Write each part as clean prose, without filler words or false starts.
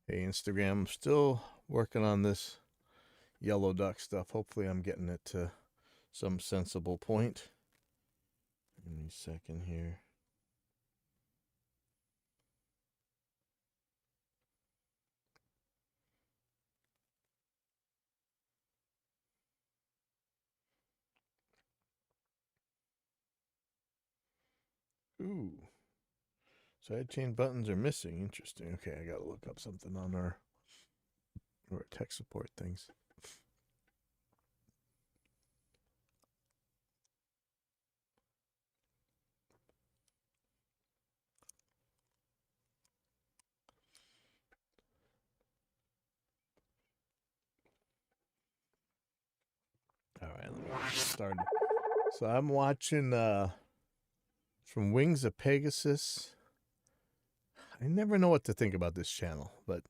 Hey, Instagram, I'm still working on this yellow duck stuff. Hopefully, I'm getting it to some sensible point. Give me a second here. Ooh. Sidechain buttons are missing. Interesting. Okay, I gotta look up something on our tech support things. All right, let me get started. So I'm watching from Wings of Pegasus. I never know what to think about this channel, but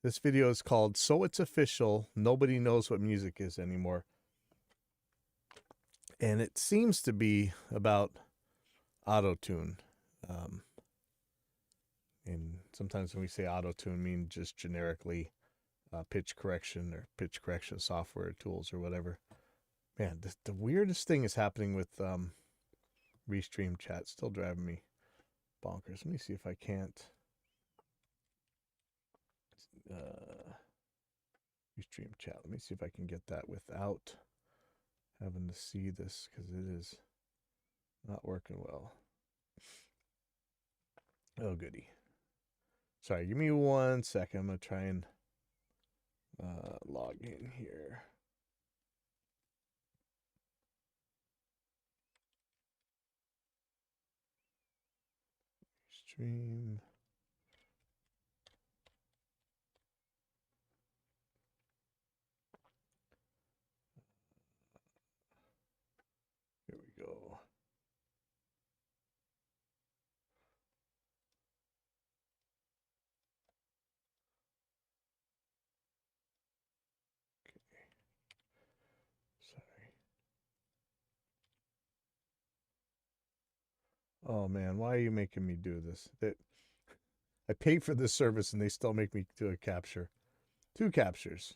this video is called "So It's Official. Nobody knows what music is anymore," and it seems to be about auto-tune. And sometimes when we say auto-tune, mean just generically pitch correction or pitch correction software tools or whatever. Man, the weirdest thing is happening with Restream chat. Still driving me bonkers. Let me see if I can't Restream chat. Let me see if I can get that without having to see this, because it is not working well. Oh, goody. Sorry, give me 1 second. I'm going to try and log in here. Stream. Here we go. Okay. Sorry. Oh man, why are you making me do this? I pay for this service and they still make me do a capture. 2 captures.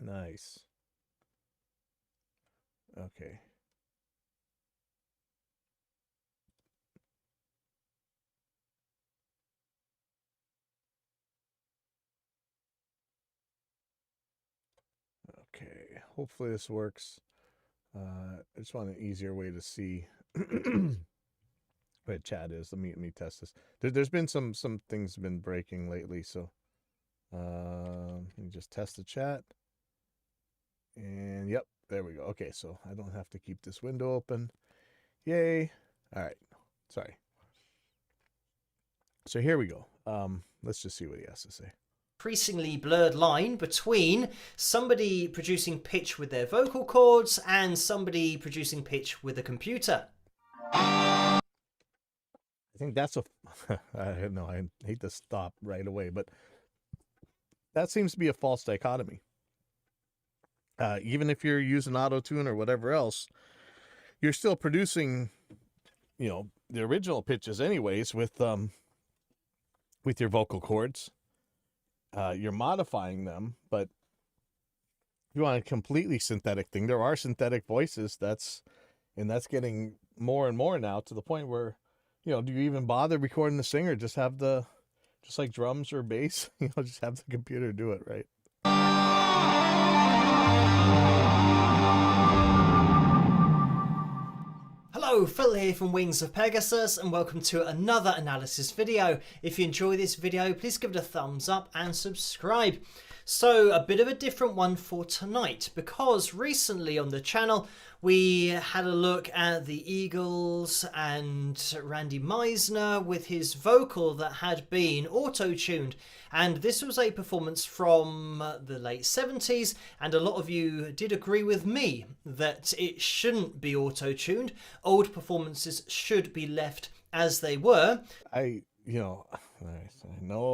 Nice. Okay. Okay. Hopefully this works. I just want an easier way to see what chat is. Let me test this. There's been some things been breaking lately, so let me just test the chat. And yep, there we go. Okay, so I don't have to keep this window open. Yay. All right. Sorry. So here we go. Let's just see what he has to say. Increasingly blurred line between somebody producing pitch with their vocal cords and somebody producing pitch with a computer. I think that's a I know I hate to stop right away, but that seems to be a false dichotomy. Even if you're using auto-tune or whatever else, you're still producing, the original pitches anyways with your vocal cords. You're modifying them, but if you want a completely synthetic thing, there are synthetic voices that's getting more and more now, to the point where, do you even bother recording the singer? Just like drums or bass, just have the computer do it, right? Hello, Phil here from Wings of Pegasus, and welcome to another analysis video. If you enjoy this video, please give it a thumbs up and subscribe. So a bit of a different one for tonight, because recently on the channel we had a look at the Eagles and Randy Meisner with his vocal that had been auto-tuned, and this was a performance from the late 70s, and a lot of you did agree with me that it shouldn't be auto-tuned. Old performances should be left as they were. I know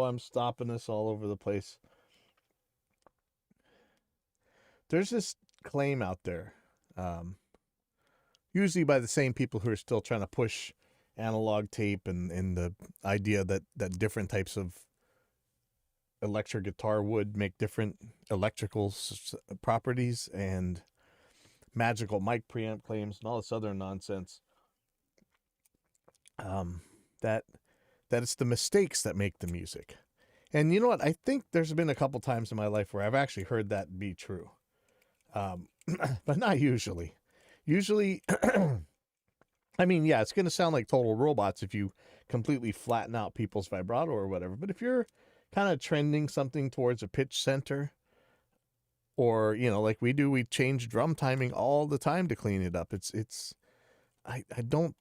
I'm stopping this all over the place. There's this claim out there, usually by the same people who are still trying to push analog tape and the idea that different types of electric guitar would make different electrical properties and magical mic preamp claims and all this other nonsense. That it's the mistakes that make the music. And you know what? I think there's been a couple times in my life where I've actually heard that be true. But not usually. Usually, I mean, yeah, it's going to sound like total robots if you completely flatten out people's vibrato or whatever. But if you're kind of trending something towards a pitch center, or, you know, like we do, we change drum timing all the time to clean it up. I don't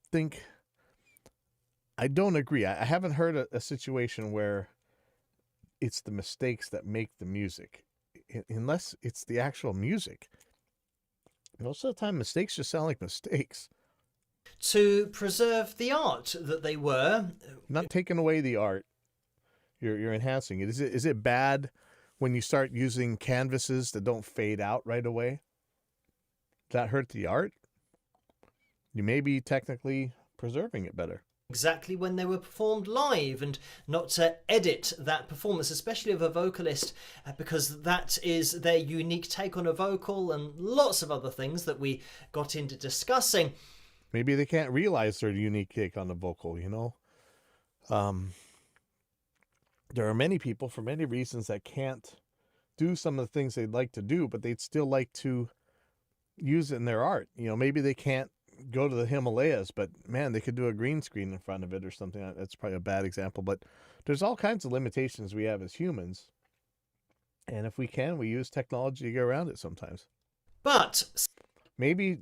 agree. I haven't heard a situation where it's the mistakes that make the music, unless it's the actual music. Most of the time, mistakes just sound like mistakes. To preserve the art that they were. Not taking away the art. You're enhancing it. Is it bad when you start using canvases that don't fade out right away? Does that hurt the art? You may be technically preserving it better. Exactly when they were performed live, and not to edit that performance, especially of a vocalist, because that is their unique take on a vocal and lots of other things that we got into discussing. Maybe they can't realize their unique take on the vocal, you know? There are many people, for many reasons, that can't do some of the things they'd like to do, but they'd still like to use it in their art. You know, maybe they can't go to the Himalayas, but man, they could do a green screen in front of it or something. That's probably a bad example, but there's all kinds of limitations we have as humans. And if we can, we use technology to get around it sometimes. But maybe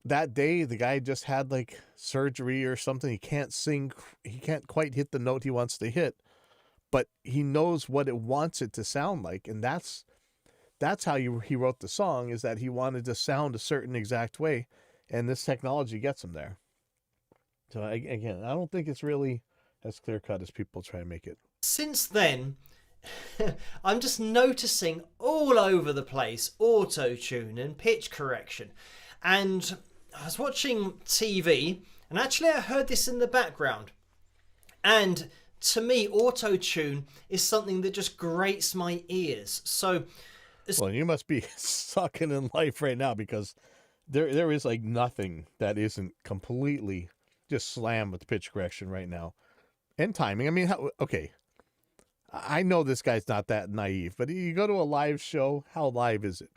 that day the guy just had like surgery or something. He can't sing. He can't quite hit the note he wants to hit, but he knows what it wants it to sound like. And that's how he wrote the song, is that he wanted to sound a certain exact way. And this technology gets him there. So again, I don't think it's really as clear cut as people try to make it. Since then, I'm just noticing all over the place auto-tune and pitch correction. And I was watching TV, and actually I heard this in the background. And to me, auto-tune is something that just grates my ears. So, well, you must be sucking in life right now, because there is like nothing that isn't completely just slammed with pitch correction right now. And timing. I mean, okay. I know this guy's not that naive, but you go to a live show, how live is it?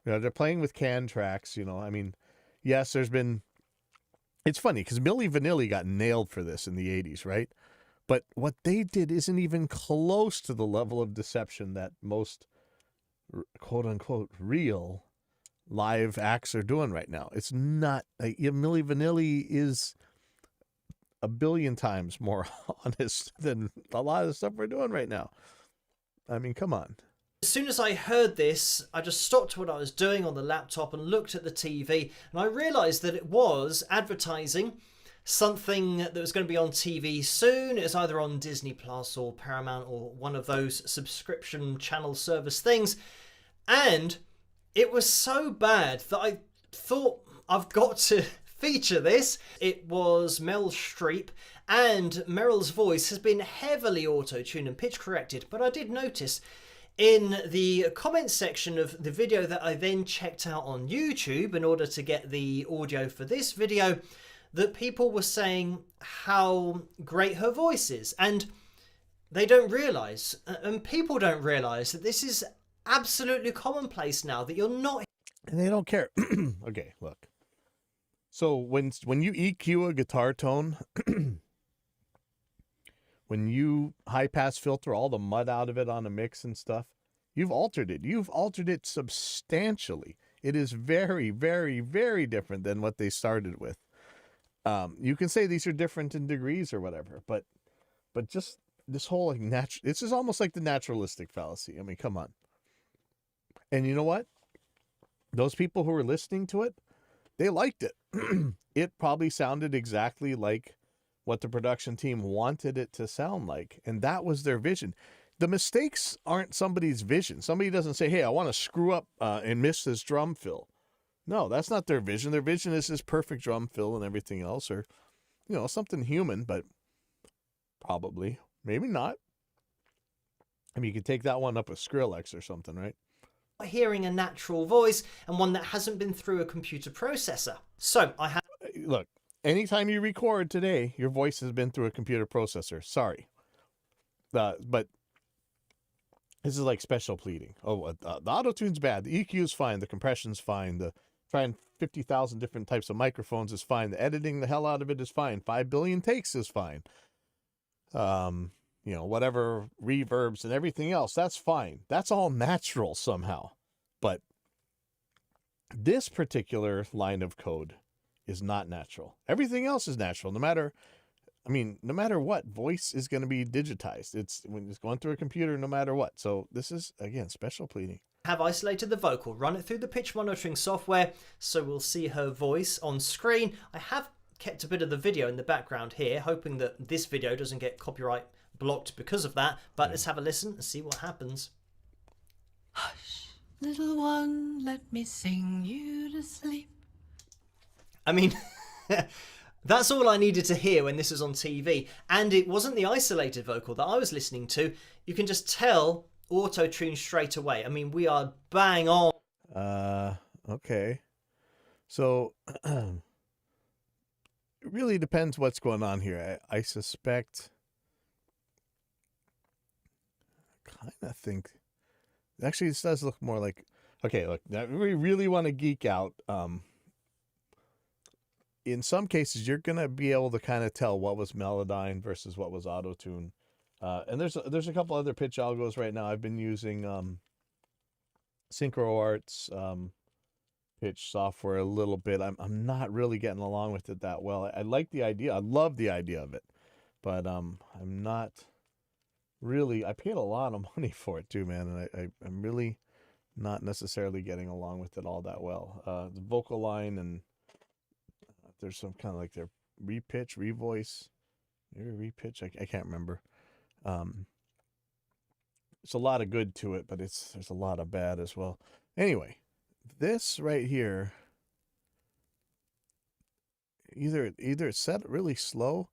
You know, they're playing with canned tracks, you know. I mean, yes, it's funny because Milli Vanilli got nailed for this in the 80s, right? But what they did isn't even close to the level of deception that most quote unquote real live acts are doing right now. It's not like Milli Vanilli is a billion times more honest than a lot of the stuff we're doing right now. I mean, come on. As soon as I heard this, I just stopped what I was doing on the laptop and looked at the TV, and I realized that it was advertising something that was going to be on TV soon. It was either on Disney Plus or Paramount or one of those subscription channel service things. And it was so bad that I thought, I've got to feature this. It was Meryl Streep, and Meryl's voice has been heavily auto-tuned and pitch corrected. But I did notice in the comments section of the video that I then checked out on YouTube in order to get the audio for this video, that people were saying how great her voice is. And they don't realise, and people don't realise, that this is absolutely commonplace now, that you're not... And they don't care. Okay, look. So when you EQ a guitar tone, when you high pass filter all the mud out of it on a mix and stuff, you've altered it. You've altered it substantially. It is very, very, very different than what they started with. You can say these are different in degrees or whatever, but just this whole like this is almost like the naturalistic fallacy. I mean, come on. And you know what? Those people who were listening to it, they liked it. It probably sounded exactly like what the production team wanted it to sound like. And that was their vision. The mistakes aren't somebody's vision. Somebody doesn't say, hey, I want to screw up and miss this drum fill. No, that's not their vision. Their vision is this perfect drum fill and everything else, or, you know, something human, but probably, maybe not. I mean, you could take that one up with Skrillex or something, right? Hearing a natural voice and one that hasn't been through a computer processor. So I have. Look, anytime you record today, your voice has been through a computer processor. Sorry. But this is like special pleading. Oh, the auto-tune's bad. The EQ's fine. The compression's fine. The trying 50,000 different types of microphones is fine. The editing the hell out of it is fine. 5 billion takes is fine. You know, whatever reverbs and everything else, that's fine. That's all natural somehow. But this particular line of code is not natural. Everything else is natural. No matter what, voice is going to be digitized. It's going through a computer no matter what. So this is, again, special pleading. Have isolated the vocal, run it through the pitch monitoring software, so we'll see her voice on screen. I have kept a bit of the video in the background here, hoping that this video doesn't get copyright blocked because of that, but let's have a listen and see what happens. Hush, little one, let me sing you to sleep. I mean, that's all I needed to hear when this was on TV, and it wasn't the isolated vocal that I was listening to. You can just tell auto-tune straight away. I mean, we are bang on. Okay. So it really depends what's going on here. I suspect, kind of think, actually this does look more like, okay, look, we really want to geek out. In some cases, you're going to be able to kind of tell what was Melodyne versus what was auto-tune. And there's a couple other pitch algos right now. I've been using SynchroArts pitch software a little bit. I'm not really getting along with it that well. I like the idea. I love the idea of it, but I'm not really. I paid a lot of money for it too, man, and I'm really not necessarily getting along with it all that well. The vocal line, and there's some kind of like their repitch, revoice, maybe repitch. I can't remember. It's a lot of good to it, but there's a lot of bad as well. Anyway, this right here, either it's set really slow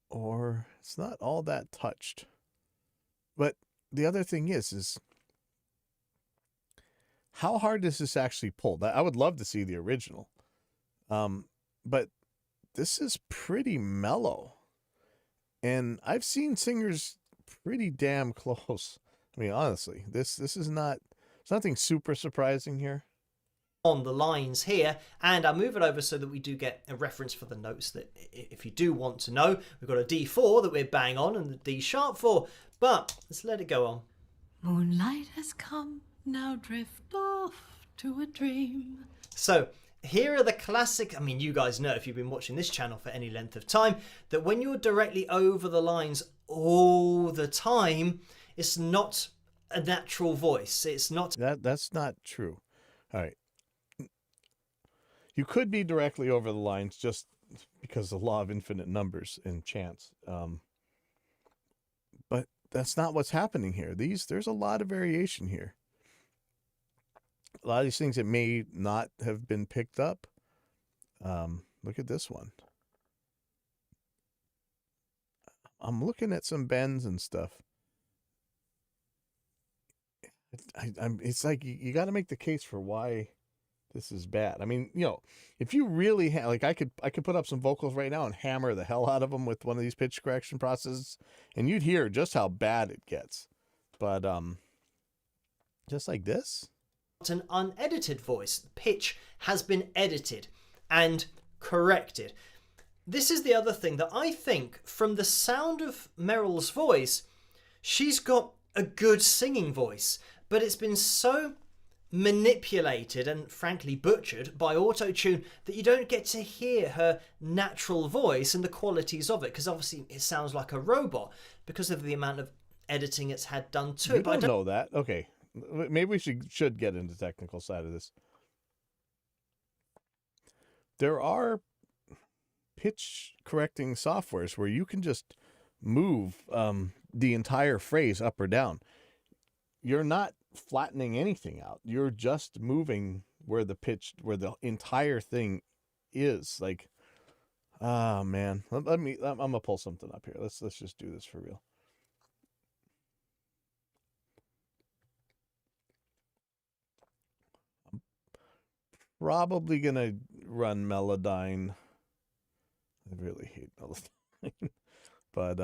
or it's not all that touched. But the other thing is how hard is this actually pulled? I would love to see the original. But this is pretty mellow. And I've seen singers pretty damn close. I mean, honestly, this is not, it's nothing super surprising here. On the lines here, and I'll move it over so that we do get a reference for the notes that if you do want to know. We've got a D4 that we're bang on and the D sharp 4, but let's let it go on. Moonlight has come, now drift off to a dream. So here are the classic, I mean, you guys know if you've been watching this channel for any length of time, that when you're directly over the lines all the time, it's not a natural voice. It's not. That's not true. All right. You could be directly over the lines just because the law of infinite numbers and chance. But that's not what's happening here. There's a lot of variation here. A lot of these things that may not have been picked up. Look at this one. I'm looking at some bends and stuff. It's like you got to make the case for why this is bad. I mean, you know, if you really like, I could put up some vocals right now and hammer the hell out of them with one of these pitch correction processes, and you'd hear just how bad it gets. But just like this, an unedited voice. The pitch has been edited and corrected. This is the other thing that I think, from the sound of Meryl's voice, she's got a good singing voice, but it's been so manipulated and frankly butchered by auto-tune that you don't get to hear her natural voice and the qualities of it, because obviously it sounds like a robot because of the amount of editing it's had done to you it. But don't know that. Okay, maybe we should get into the technical side of this. There are pitch correcting softwares where you can just move the entire phrase up or down. You're not flattening anything out. You're just moving where the entire thing is. Like, ah, man, I'm gonna pull something up here. Let's just do this for real. I'm probably gonna run Melodyne. I really hate Melodyne, but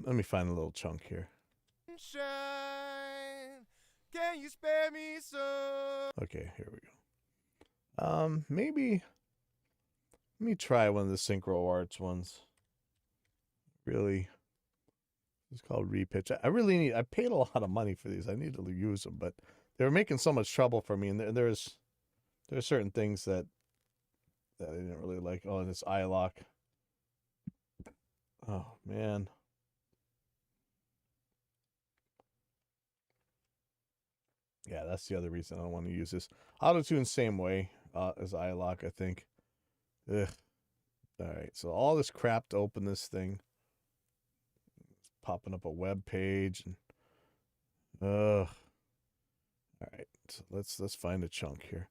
let me find a little chunk here. Sunshine, can you spare me some? Okay, here we go. Maybe let me try one of the Synchro Arts ones. Really, it's called Repitch. I paid a lot of money for these. I need to use them, but they were making so much trouble for me, and there are certain things that I didn't really like. Oh, and this iLok. Oh man. Yeah, that's the other reason I don't want to use this. Auto-tune same way as iLok, I think. Ugh. All right, so all this crap to open this thing. It's popping up a web page. And, ugh. All right, so let's find a chunk here.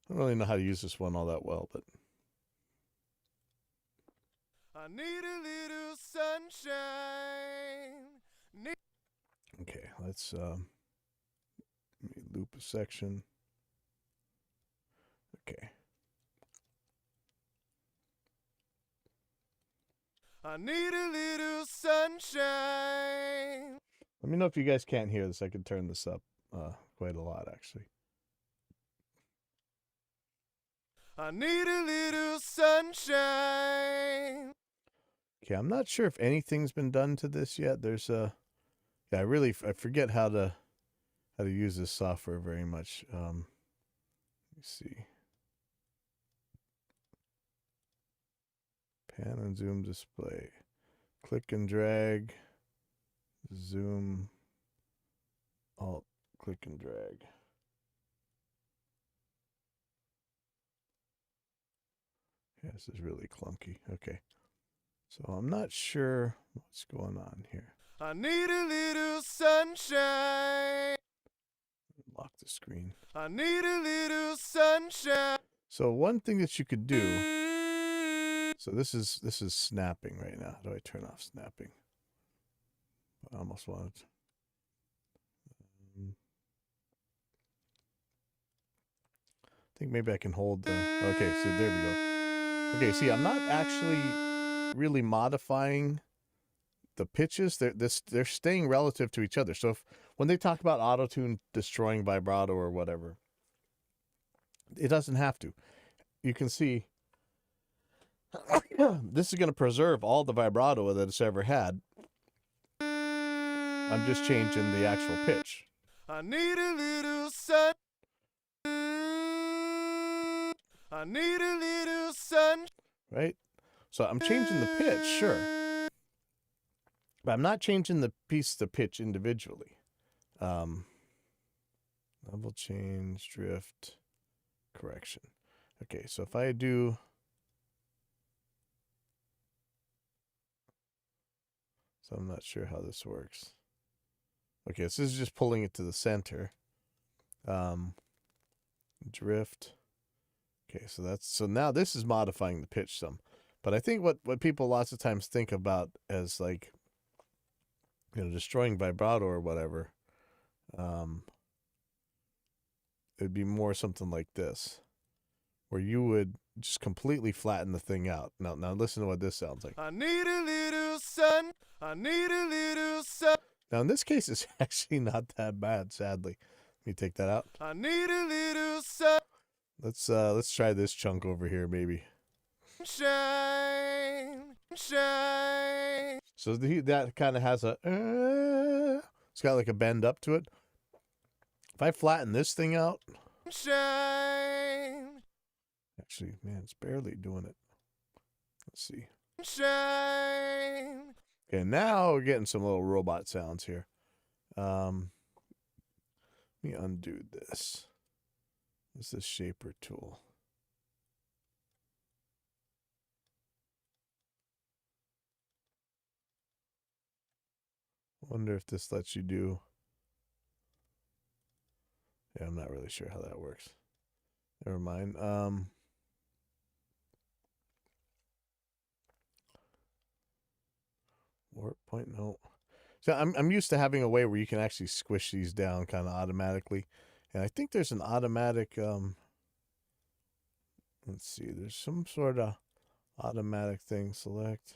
I don't really know how to use this one all that well, but. I need a little sunshine. Okay, let's let me loop a section. Okay. I need a little sunshine. Let me know if you guys can't hear this. I can turn this up quite a lot, actually. I need a little sunshine. Okay, I'm not sure if anything's been done to this yet. There's a, yeah, I forget how to use this software very much. Let me see. Pan and zoom display. Click and drag. Zoom. Alt. Click and drag. Yeah, this is really clunky. Okay. So I'm not sure what's going on here. I need a little sunshine. Lock the screen. I need a little sunshine. So one thing that you could do. So this is snapping right now. How do I turn off snapping? I almost wanted. I think maybe I can hold the. Okay, so there we go. Okay, see, I'm not actually really modifying the pitches. They're staying relative to each other. So when they talk about auto-tune destroying vibrato or whatever, it doesn't have to. You can see this is going to preserve all the vibrato that it's ever had. I'm just changing the actual pitch. I need a little sun. I need a little sun. Right? So I'm changing the pitch, sure. But I'm not changing the piece to pitch individually. Level change, drift, correction. Okay, so if I do. So I'm not sure how this works. Okay, so this is just pulling it to the center. Drift. Okay, so now this is modifying the pitch some. But I think what people lots of times think about as like, destroying vibrato or whatever, it'd be more something like this, where you would just completely flatten the thing out. Now listen to what this sounds like. I need a little sun. I need a little sun. Now in this case, it's actually not that bad, sadly. Let me take that out. I need a little sun. Let's try this chunk over here, maybe. Shine, shine. So that kind of has a. It's got like a bend up to it. If I flatten this thing out. Shine. Actually, man, it's barely doing it. Let's see. Shine. Okay, now we're getting some little robot sounds here. Let me undo this. This is shaper tool. Wonder if this lets you do. Yeah, I'm not really sure how that works. Never mind. Warp point, no. So I'm used to having a way where you can actually squish these down kind of automatically. And I think there's an automatic let's see, there's some sort of automatic thing. Select.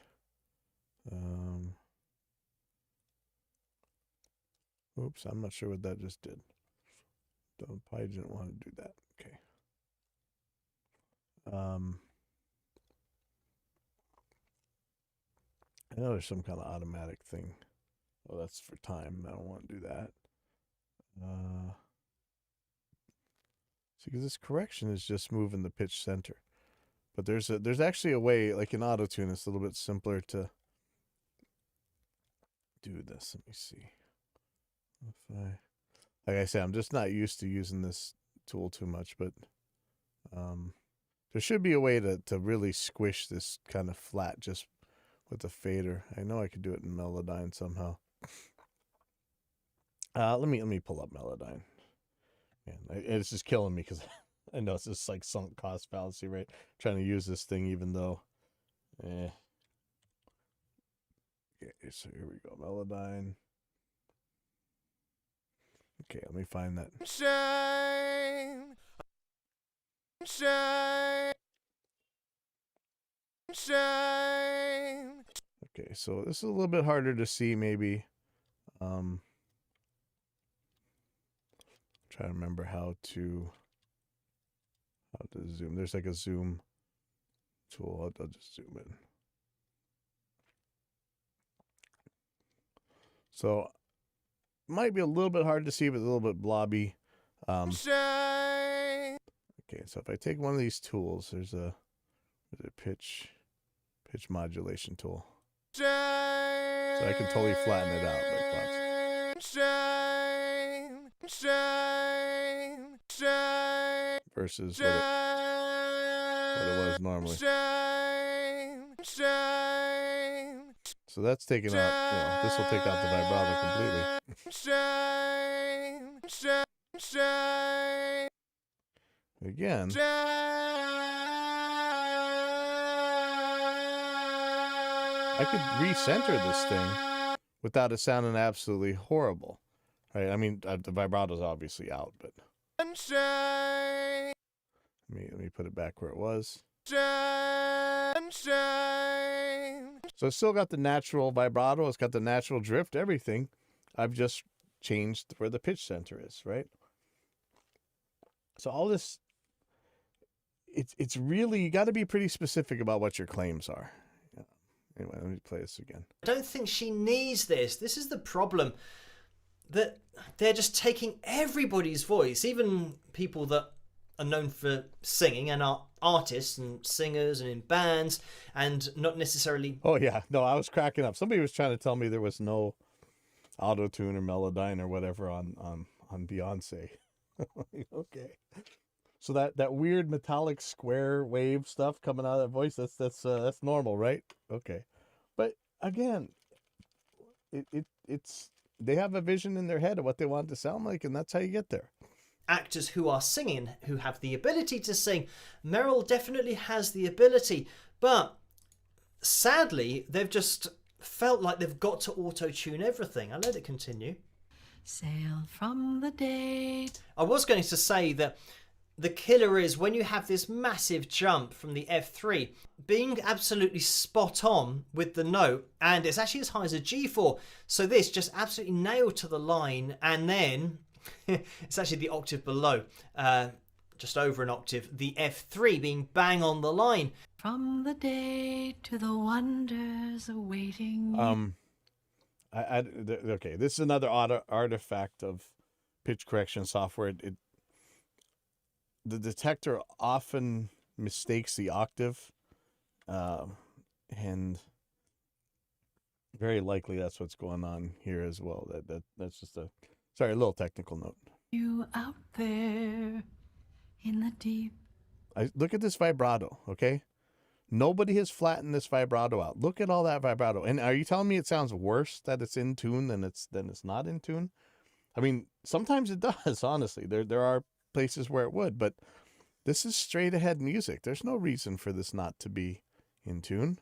Oops, I'm not sure what that just did. Probably didn't want to do that. Okay. I know there's some kind of automatic thing. Oh, that's for time. I don't want to do that. See, because this correction is just moving the pitch center. But there's actually a way, like in Auto-Tune, it's a little bit simpler to do this. Let me see. If I, like I say, I'm just not used to using this tool too much, but there should be a way to really squish this kind of flat just with a fader. I know I could do it in Melodyne somehow. Let me pull up Melodyne. Man, it's just killing me because I know it's just like sunk cost fallacy, right? Trying to use this thing even though, Okay, so here we go, Melodyne. Okay, let me find that. Shine, shine, shine. Okay, so this is a little bit harder to see, maybe. Try to remember how to zoom. There's like a zoom tool. I'll just zoom in. So might be a little bit hard to see, but a little bit blobby. Okay, so if I take one of these tools, there's a pitch modulation tool. So I can totally flatten it out like that. Versus what it was normally. So that's taking out, this will take out the vibrato completely. Again. I could recenter this thing without it sounding absolutely horrible. Right? I mean, the vibrato's obviously out, but let me put it back where it was. So it's still got the natural vibrato, it's got the natural drift, everything. I've just changed where the pitch center is, right? So all this, it's really, you got to be pretty specific about what your claims are. Yeah. Anyway, let me play this again. I don't think she needs this. This is the problem. That they're just taking everybody's voice, even people that are known for singing and are artists and singers and in bands and not necessarily... Oh, yeah. No, I was cracking up. Somebody was trying to tell me there was no Auto-Tune or Melodyne or whatever on Beyonce. Okay. So that weird metallic square wave stuff coming out of that voice, that's normal, right? Okay. But again, it's they have a vision in their head of what they want it to sound like, and that's how you get there. Actors who are singing, who have the ability to sing. Meryl definitely has the ability, but sadly, they've just felt like they've got to auto-tune everything. I'll let it continue. Sail from the day. I was going to say that the killer is when you have this massive jump from the F3, being absolutely spot on with the note, and it's actually as high as a G4. So this just absolutely nailed to the line, and then it's actually the octave below, just over an octave, the F3 being bang on the line. From the day to the wonders awaiting. Okay, this is another artifact of pitch correction software. The detector often mistakes the octave, and very likely that's what's going on here as well. That's just a little technical note. You out there in the deep. Look at this vibrato, okay? Nobody has flattened this vibrato out. Look at all that vibrato. And are you telling me it sounds worse that it's in tune than it's not in tune? I mean, sometimes it does, honestly. There are places where it would, but this is straight ahead music. There's no reason for this not to be in tune.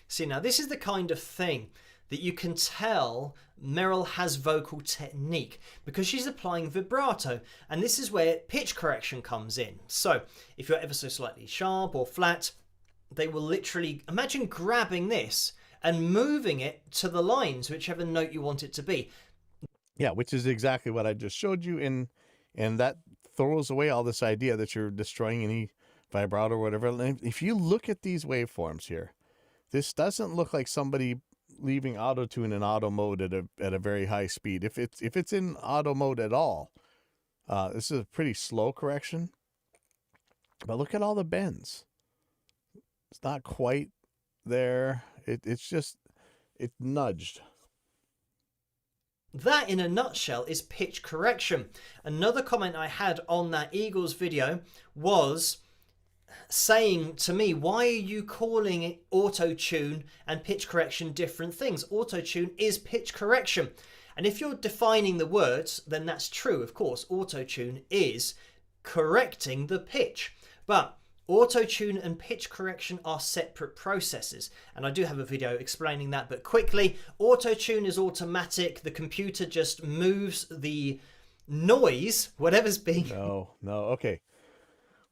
See, now this is the kind of thing that you can tell Meryl has vocal technique because she's applying vibrato, and this is where pitch correction comes in. So if you're ever so slightly sharp or flat, they will literally, imagine grabbing this and moving it to the lines, whichever note you want it to be. Yeah, which is exactly what I just showed you, and that throws away all this idea that you're destroying any vibrato or whatever. And if you look at these waveforms here, this doesn't look like somebody leaving auto tune in auto mode at a very high speed. If it's in auto mode at all, this is a pretty slow correction. But look at all the bends. It's not quite there. It's nudged. That, in a nutshell, is pitch correction. Another comment I had on that Eagles video was saying to me, why are you calling it auto-tune and pitch correction different things? Auto-tune is pitch correction. And if you're defining the words, then that's true, of course. Auto-tune is correcting the pitch. But auto-tune and pitch correction are separate processes, and I do have a video explaining that, but quickly, auto-tune is automatic. The computer just moves the noise, whatever's being... No, okay.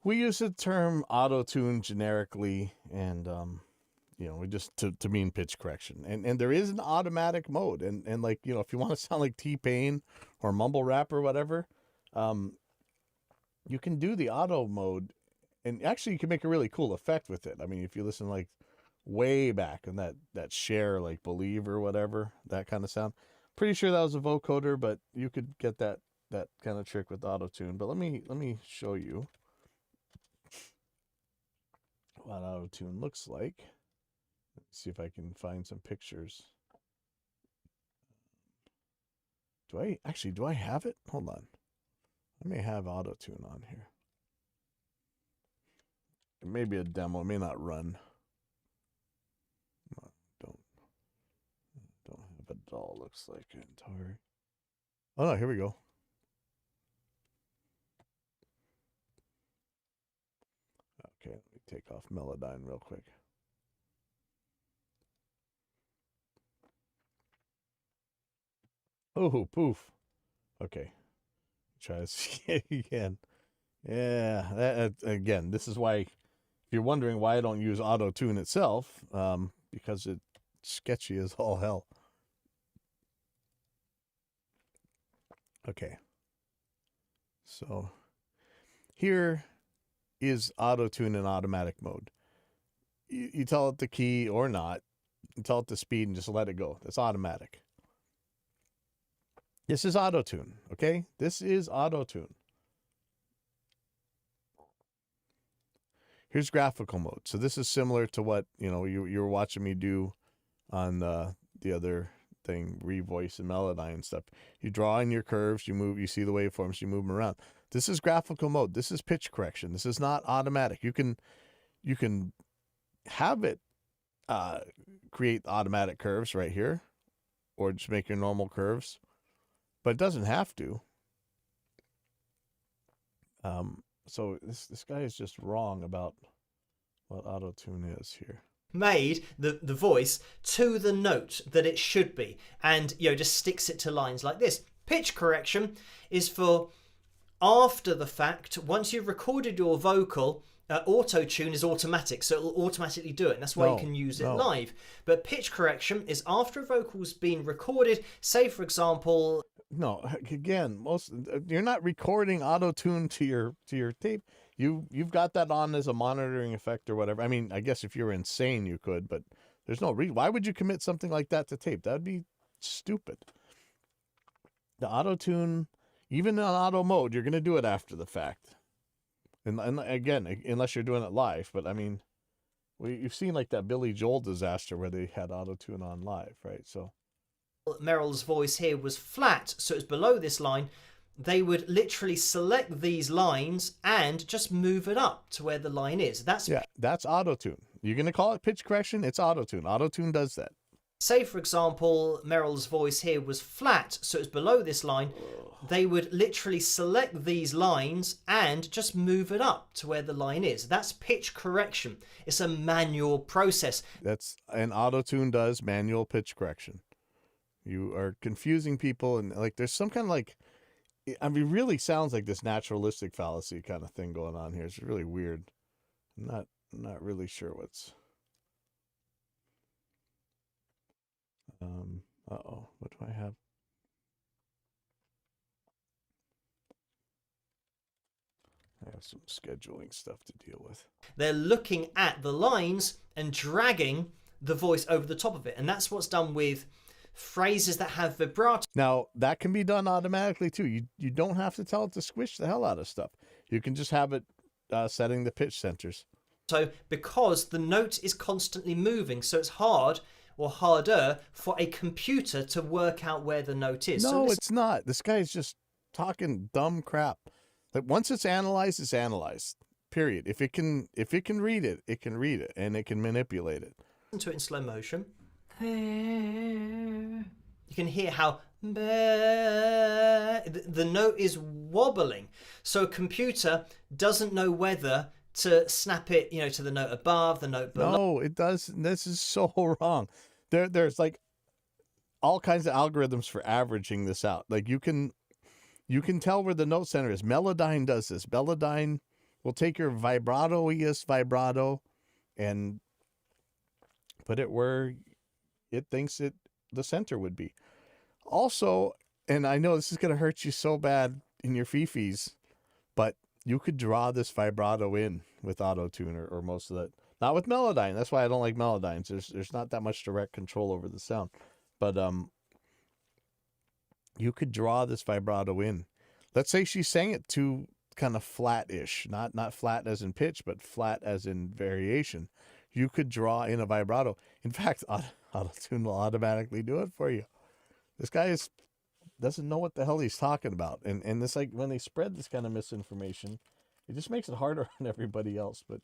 We use the term auto-tune generically, and we just to mean pitch correction. And there is an automatic mode, and like, if you want to sound like T-Pain or mumble rap or whatever, you can do the auto mode. And actually, you can make a really cool effect with it. I mean, if you listen like way back and that Cher, like Believe or whatever, that kind of sound. Pretty sure that was a vocoder, but you could get that kind of trick with auto tune. But let me show you what auto tune looks like. Let's see if I can find some pictures. Do I have it? Hold on. I may have auto tune on here. It may be a demo. It may not run. No, don't have it at all. Looks like an entire. Oh no, here we go. Okay, let me take off Melodyne real quick. Oh, poof. Okay, try to see it again. Yeah, that again. This is why. If you're wondering why I don't use auto tune itself, because it's sketchy as all hell. Okay. So here is auto tune in automatic mode. You tell it the key or not. You tell it the speed and just let it go. That's automatic. This is auto tune. Okay. This is auto tune. Here's graphical mode. So this is similar to what, you were watching me do on the other thing, Revoice and Melodyne and stuff. You draw in your curves, you see the waveforms, you move them around. This is graphical mode. This is pitch correction. This is not automatic. You can have it create automatic curves right here, or just make your normal curves, but it doesn't have to. So this guy is just wrong about what auto-tune is here. Made the voice to the note that it should be, and just sticks it to lines like this. Pitch correction is for after the fact. Once you've recorded your vocal, auto-tune is automatic, so it'll automatically do it, and that's why you can use it live. But pitch correction is after a vocal's been recorded. Say, for example... No, again, you're not recording auto tune to your tape. You've got that on as a monitoring effect or whatever. I mean, I guess if you're insane, you could, but there's no reason. Why would you commit something like that to tape? That'd be stupid. The auto tune, even in auto mode, you're gonna do it after the fact, and again, unless you're doing it live. But I mean, you've seen like that Billy Joel disaster where they had auto tune on live, right? So. Meryl's voice here was flat, so it's below this line. They would literally select these lines and just move it up to where the line is. That's auto-tune. You're going to call it pitch correction, it's auto-tune. Auto-tune does that. Say, for example, Meryl's voice here was flat, so it's below this line. They would literally select these lines and just move it up to where the line is. That's pitch correction. It's a manual process. That's and auto-tune does manual pitch correction. You are confusing people, and like there's some kind of like, I mean, really sounds like this naturalistic fallacy kind of thing going on here. It's really weird. I'm not really sure what's. Uh-oh, what do I have? I have some scheduling stuff to deal with. They're looking at the lines and dragging the voice over the top of it. And that's what's done with phrases that have vibrato. Now, that can be done automatically too. You don't have to tell it to squish the hell out of stuff. You can just have it setting the pitch centers. So because the note is constantly moving, so it's hard or harder for a computer to work out where the note is. No, so it's not. This guy's just talking dumb crap. Like once it's analyzed, it's analyzed. Period. If it can read it, it can read it and it can manipulate it. listen to it in slow motion. There. You can hear how the note is wobbling. So a computer doesn't know whether to snap it, to the note above, the note below. No, it does. This is so wrong. There's like all kinds of algorithms for averaging this out. Like you can tell where the note center is. Melodyne does this. Melodyne will take your vibrato-iest vibrato and put it where it thinks the center would be. Also, and I know this is going to hurt you so bad in your fifis, but you could draw this vibrato in with auto-tune or most of that. Not with Melodyne. That's why I don't like Melodynes. There's not that much direct control over the sound. But you could draw this vibrato in. Let's say she sang it to kind of flat-ish. Not flat as in pitch, but flat as in variation. You could draw in a vibrato. In fact, auto-tune will automatically do it for you. This guy doesn't know what the hell he's talking about. And it's like when they spread this kind of misinformation, it just makes it harder on everybody else. But,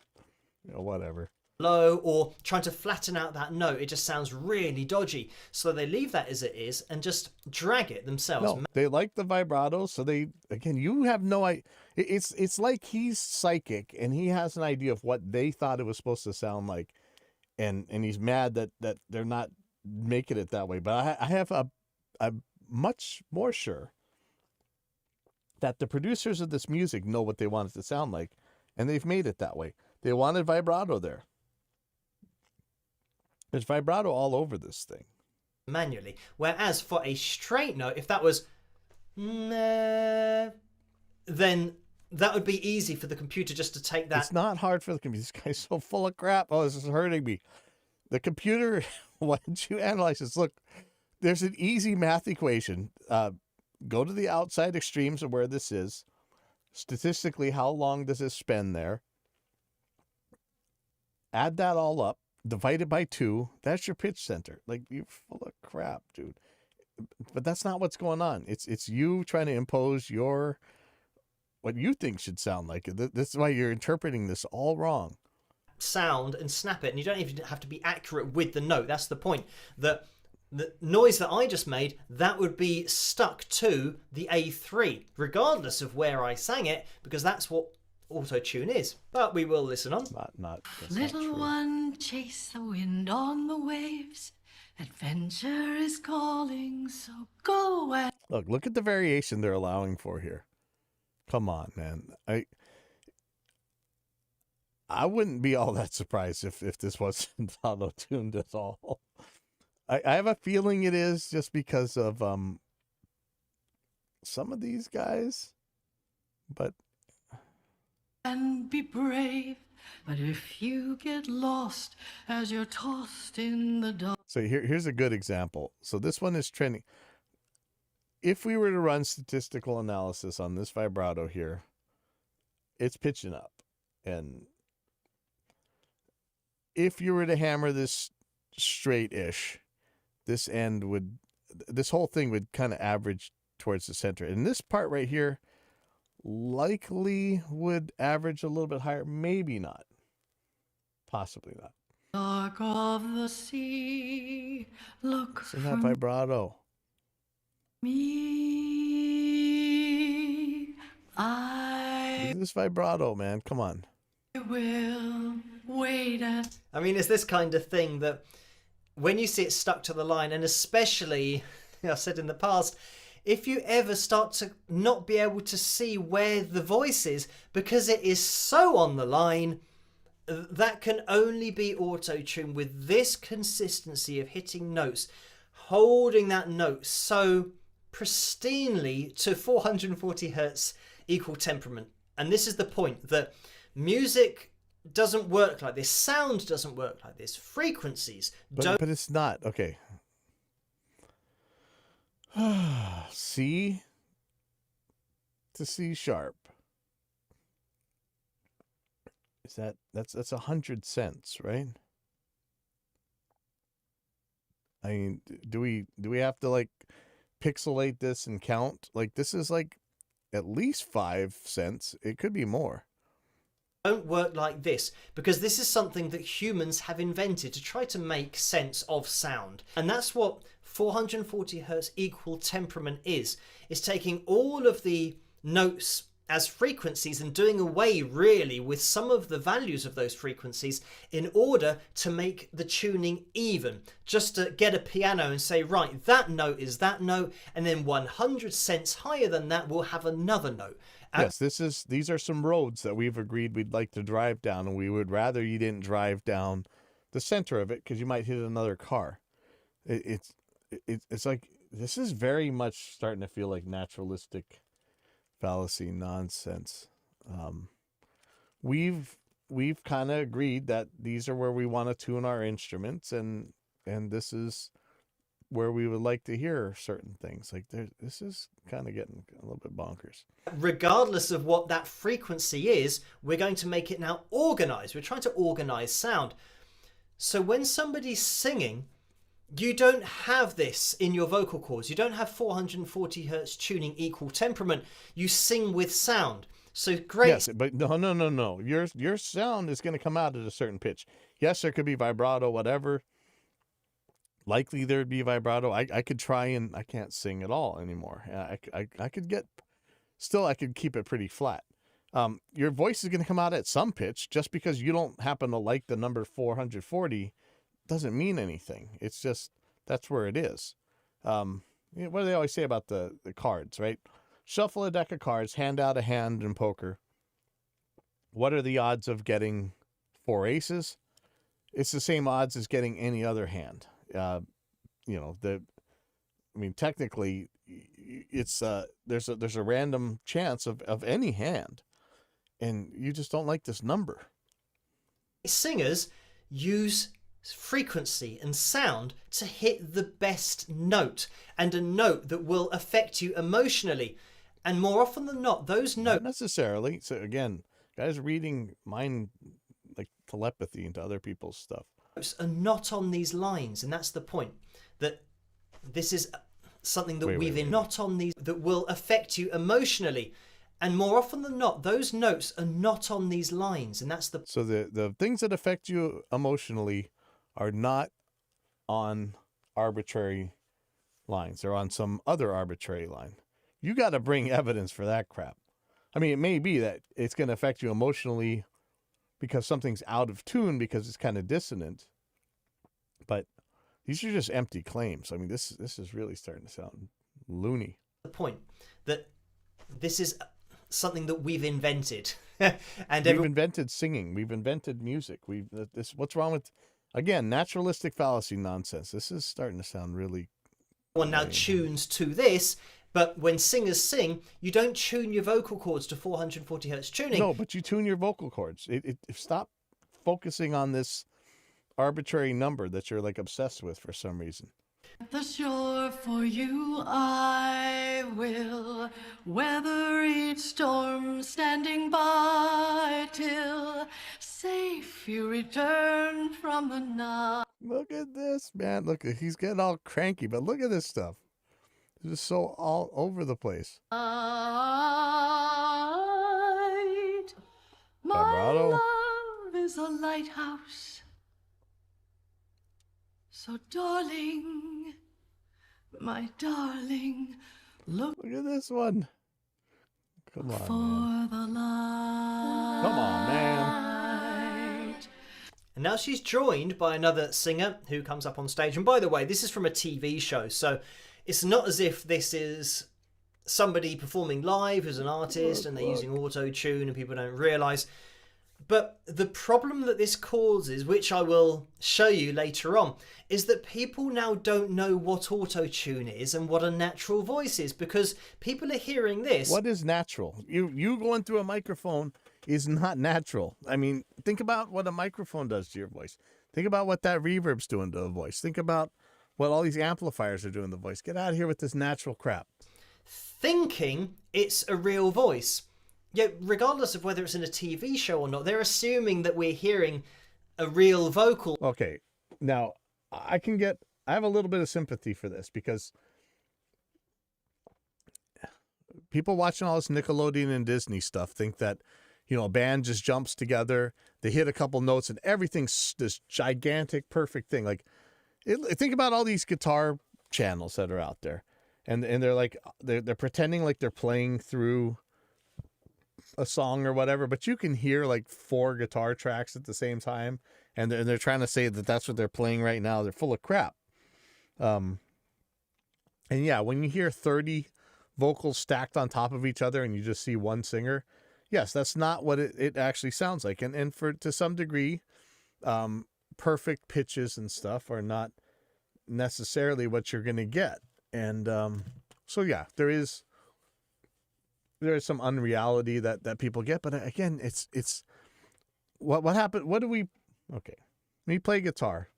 whatever. Low or trying to flatten out that note, it just sounds really dodgy. So they leave that as it is and just drag it themselves. No, they like the vibrato. So you have no idea. It's like he's psychic and he has an idea of what they thought it was supposed to sound like. And he's mad that they're not making it that way. But I have I'm much more sure that the producers of this music know what they want it to sound like, and they've made it that way. They wanted vibrato there. There's vibrato all over this thing. Manually. Whereas for a straight note, if that was then that would be easy for the computer just to take that. It's not hard for the computer. This guy's so full of crap. Oh, this is hurting me. The computer, once you analyze this, look, there's an easy math equation. Go to the outside extremes of where this is. Statistically, how long does it spend there? Add that all up. Divide it by 2. That's your pitch center. Like, you're full of crap, dude. But that's not what's going on. It's you trying to impose what you think should sound like. This is why you're interpreting this all wrong. Sound and snap it, and you don't even have to be accurate with the note. That's the point. The noise that I just made, that would be stuck to the A3, regardless of where I sang it, because that's what auto-tune is. But we will listen on. That's not Little true. one, chase the wind on the waves. Adventure is calling, so go and Look at the variation they're allowing for here. Come on, man. I wouldn't be all that surprised if this wasn't auto-tuned at all. I have a feeling it is just because of some of these guys. But be brave. But if you get lost as you're tossed in the dark. so here's a good example. So this one is trending. If we were to run statistical analysis on this vibrato here, it's pitching up. And if you were to hammer this straight-ish, this whole thing would kind of average towards the center. And this part right here likely would average a little bit higher. Maybe not. Possibly not. dark of the sea, look Isn't that for vibrato? me. Look I at this vibrato, man. Come on. will wait and I mean, it's this kind of thing that when you see it stuck to the line, and especially, I've said in the past, if you ever start to not be able to see where the voice is because it is so on the line, that can only be auto-tuned with this consistency of hitting notes, holding that note so pristinely to 440 hertz equal temperament. And this is the point, that music doesn't work like this, sound doesn't work like this, frequencies don't. But it's not. Okay. C to C sharp. Is that's 100 cents, right? I mean, do we have to like pixelate this and count? Like this is like at least 5 cents. It could be more. Don't work like this, because this is something that humans have invented to try to make sense of sound. And that's what 440 hertz equal temperament is taking all of the notes as frequencies and doing away really with some of the values of those frequencies in order to make the tuning even. Just to get a piano and say, right, that note is that note, and then 100 cents higher than that we'll have another note. Yes, these are some roads that we've agreed we'd like to drive down, and we would rather you didn't drive down the center of it because you might hit another car. It's like this is very much starting to feel like naturalistic fallacy nonsense. We've kind of agreed that these are where we want to tune our instruments, and this is where we would like to hear certain things. Like this is kind of getting a little bit bonkers. Regardless of what that frequency is, we're going to make it now organized. We're trying to organize sound. So when somebody's singing, you don't have this in your vocal cords. You don't have 440 hertz tuning equal temperament. You sing with sound. So great. Yes, but no. Your sound is going to come out at a certain pitch. Yes, there could be vibrato, whatever. Likely there'd be vibrato. I could try, and I can't sing at all anymore. I could get, still I could keep it pretty flat. Your voice is going to come out at some pitch. Just because you don't happen to like the number 440 doesn't mean anything. It's just, that's where it is. What do they always say about the cards, right? Shuffle a deck of cards, hand out a hand in poker. What are the odds of getting 4 aces? It's the same odds as getting any other hand. Technically it's there's a random chance of any hand, and you just don't like this number. Singers use frequency and sound to hit the best note, and a note that will affect you emotionally. And more often than not, those notes, Not necessarily. So again, guys reading mind like telepathy into other people's stuff. are not on these lines, and that's the point. That this is something that Wait. not on these, that will affect you emotionally. And more often than not, those notes are not on these lines, and that's the. So the things that affect you emotionally are not on arbitrary lines. They're on some other arbitrary line. You got to bring evidence for that crap. I mean, it may be that it's going to affect you emotionally because something's out of tune because it's kind of dissonant. But these are just empty claims. I mean, this is really starting to sound loony. The point that this is something that we've invented, and We've invented singing. We've invented music. What's wrong with, again, naturalistic fallacy nonsense. This is starting to sound really. everyone now tunes to this. But when singers sing, you don't tune your vocal cords to 440 hertz tuning. No, but you tune your vocal cords. Stop focusing on this arbitrary number that you're like obsessed with for some reason. the shore for you I will weather each storm, standing by till safe you return from the night. Look at this, man. Look, he's getting all cranky, but look at this stuff. It's just so all over the place. My Vibrato. love is a lighthouse So, darling, my darling, look Look at this one. Come on, for man. the light. Come on, man. And now she's joined by another singer who comes up on stage. And by the way, this is from a TV show, so it's not as if this is somebody performing live who's an artist and they're using auto-tune and people don't realise. But the problem that this causes, which I will show you later on, is that people now don't know what auto-tune is and what a natural voice is, because people are hearing this. What is natural? You going through a microphone is not natural. I mean, think about what a microphone does to your voice. Think about what that reverb's doing to the voice. Think about what all these amplifiers are doing to the voice. Get out of here with this natural crap. Thinking it's a real voice. Yet, regardless of whether it's in a TV show or not, they're assuming that we're hearing a real vocal. Okay, now I have a little bit of sympathy for this, because people watching all this Nickelodeon and Disney stuff think that, you know, a band just jumps together, they hit a couple notes, and everything's this gigantic, perfect thing. Like, think about all these guitar channels that are out there, and they're like they're pretending like they're playing through a song or whatever, but you can hear like 4 guitar tracks at the same time, and they're trying to say that that's what they're playing right now. They're full of crap. And yeah, when you hear 30 vocals stacked on top of each other and you just see one singer, yes, that's not what it actually sounds like. And to some degree, perfect pitches and stuff are not necessarily what you're going to get. And so yeah, there is some unreality that people get, but again, it's what happened. Okay, when you play guitar,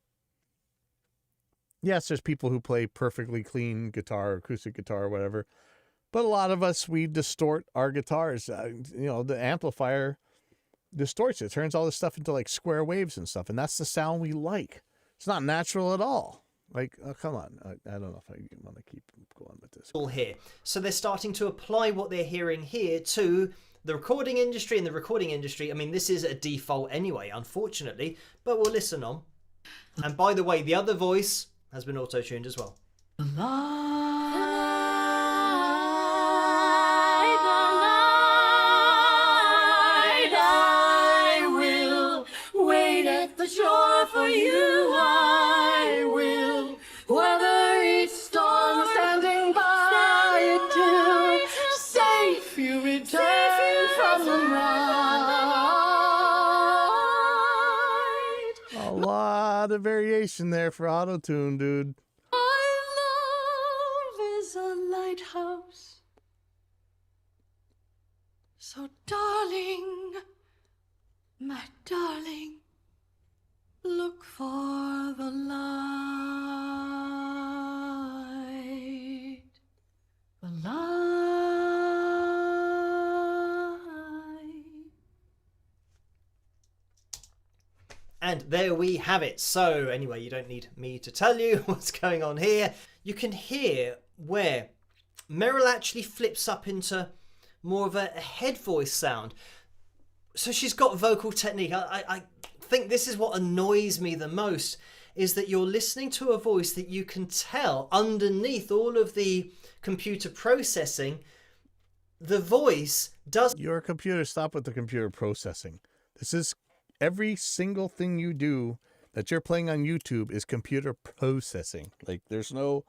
yes, there's people who play perfectly clean guitar, acoustic guitar, or whatever, but a lot of us, we distort our guitars. You know, the amplifier distorts it, turns all this stuff into like square waves and stuff, and that's the sound we like. It's not natural at all. Like, oh, come on. I don't know if I want to keep going with this. Here. So they're starting to apply what they're hearing here to the recording industry. And the recording industry, I mean, this is a default anyway, unfortunately, but we'll listen on. And by the way, the other voice has been auto-tuned as well. The light, I will wait at the shore for you. I will weather each storm, standing by it till safe you return from the ride. A lot of variation there for auto-tune, dude. My love is a lighthouse. So, darling, my darling, look for the light. The light. And there we have it. So anyway, you don't need me to tell you what's going on here. You can hear where Meryl actually flips up into more of a head voice sound. So she's got vocal technique. I think this is what annoys me the most, is that you're listening to a voice that you can tell underneath all of the computer processing, the voice does. Your computer, stop with the computer processing. This is every single thing you do that you're playing on YouTube is computer processing. Like, there's no,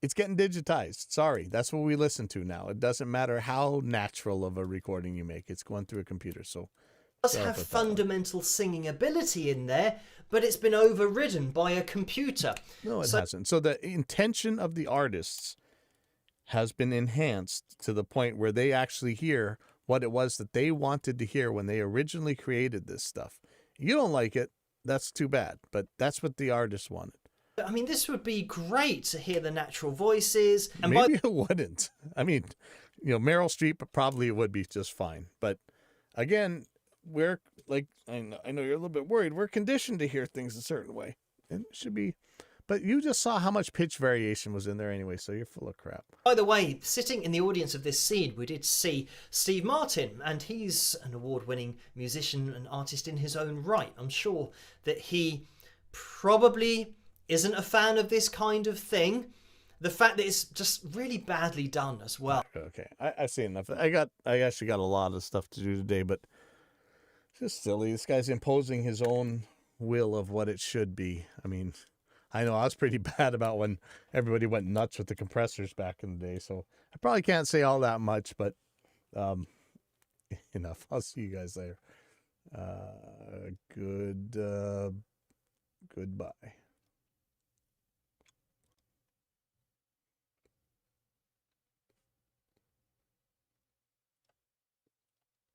it's getting digitized. Sorry, that's what we listen to now. It doesn't matter how natural of a recording you make. It's going through a computer. So does have fundamental singing ability in there, but it's been overridden by a computer. No, it hasn't. So the intention of the artists has been enhanced to the point where they actually hear what it was that they wanted to hear when they originally created this stuff. You don't like it, that's too bad, but that's what the artists wanted. I mean, this would be great to hear the natural voices. And maybe it wouldn't. I mean, you know, Meryl Streep probably would be just fine. But again, we're like, I know you're a little bit worried. We're conditioned to hear things a certain way. And it should be. But you just saw how much pitch variation was in there anyway, so you're full of crap. By the way, sitting in the audience of this scene, we did see Steve Martin, and he's an award-winning musician and artist in his own right. I'm sure that he probably isn't a fan of this kind of thing. The fact that it's just really badly done as well. Okay, I see enough. I actually got a lot of stuff to do today, but it's just silly. This guy's imposing his own will of what it should be. I mean, I know I was pretty bad about when everybody went nuts with the compressors back in the day, so I probably can't say all that much, but enough. I'll see you guys later. Goodbye.